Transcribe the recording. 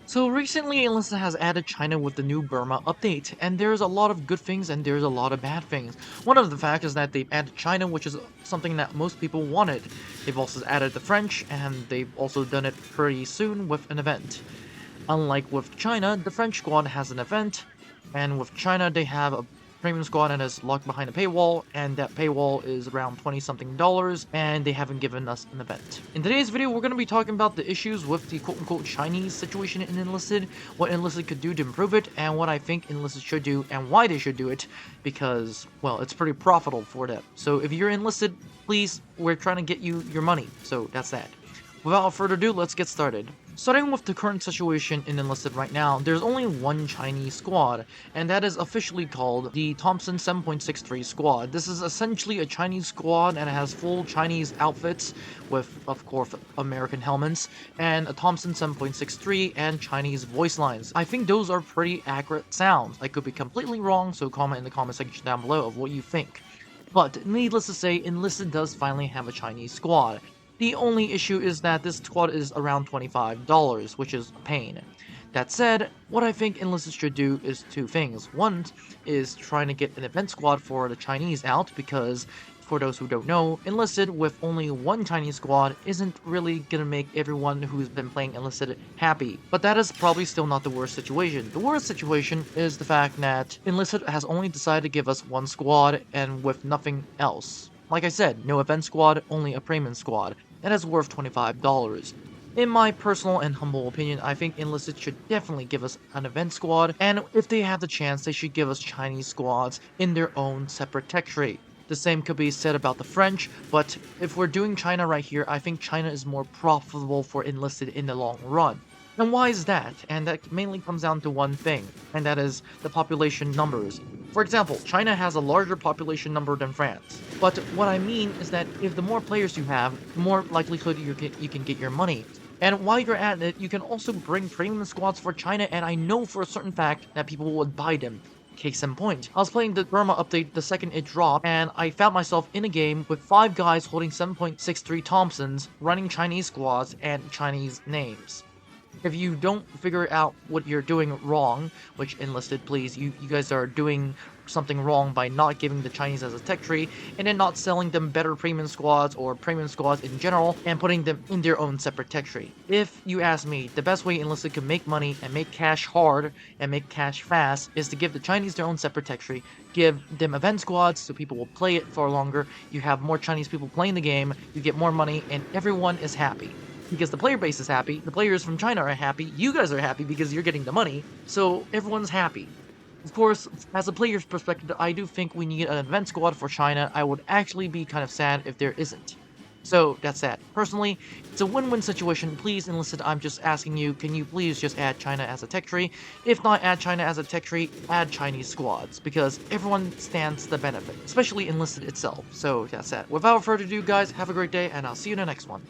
So recently Enlisted has added China with the new Burma update, and there's a lot of good things and there's a lot of bad things. One of the facts is that they've added China, which is something that most people wanted. They've also added the French, and they've also done it pretty soon with an event. Unlike with China, the French squad has an event, and with China they have a premium squad that is locked behind a paywall, and that paywall is around 20 something dollars, and they haven't given us an event. In today's video, we're going to be talking about the issues with the quote-unquote Chinese situation in Enlisted, what Enlisted could do to improve it, and what I think Enlisted should do, and why they should do it, because, well, it's pretty profitable for them. So if you're Enlisted, please, we're trying to get you your money, so that's that. Without further ado, let's get started. Starting with the current situation in Enlisted right now, there's only one Chinese squad, and that is officially called the Thompson 7.63 squad. This is essentially a Chinese squad and it has full Chinese outfits with, of course, American helmets, and a Thompson 7.63 and Chinese voice lines. I think those are pretty accurate sounds. I could be completely wrong, so comment in the comment section down below of what you think. But needless to say, Enlisted does finally have a Chinese squad. The only issue is that this squad is around $25, which is a pain. That said, what I think Enlisted should do is two things. One is trying to get an event squad for the Chinese out, because for those who don't know, Enlisted with only one Chinese squad isn't really gonna make everyone who's been playing Enlisted happy. But that is probably still not the worst situation. The worst situation is the fact that Enlisted has only decided to give us one squad and with nothing else. Like I said, no event squad, only a premium squad. That is worth $25. In my personal and humble opinion, I think Enlisted should definitely give us an event squad, and if they have the chance, they should give us Chinese squads in their own separate tech tree. The same could be said about the French, but if we're doing China right here, I think China is more profitable for Enlisted in the long run. And why is that? And that mainly comes down to one thing, and that is the population numbers. For example, China has a larger population number than France. But what I mean is that if the more players you have, the more likelihood you can get your money. And while you're at it, you can also bring premium squads for China, and I know for a certain fact that people would buy them. Case in point, I was playing the Burma update the second it dropped, and I found myself in a game with 5 guys holding 7.63 Thompsons, running Chinese squads and Chinese names. If you don't figure out what you're doing wrong, which Enlisted, please, you guys are doing something wrong by not giving the Chinese as a tech tree, and then not selling them better premium squads or premium squads in general, and putting them in their own separate tech tree. If you ask me, the best way Enlisted can make money and make cash hard and make cash fast is to give the Chinese their own separate tech tree, give them event squads so people will play it for longer, you have more Chinese people playing the game, you get more money, and everyone is happy. Because the player base is happy, the players from China are happy, you guys are happy because you're getting the money, so everyone's happy. Of course, as a player's perspective, I do think we need an event squad for China. I would actually be kind of sad if there isn't. So, that's that. Personally, it's a win-win situation. Please, Enlisted, I'm just asking you, can you please just add China as a tech tree? If not add China as a tech tree, add Chinese squads, because everyone stands the benefit, especially Enlisted itself. So, that's that. Without further ado, guys, have a great day, and I'll see you in the next one.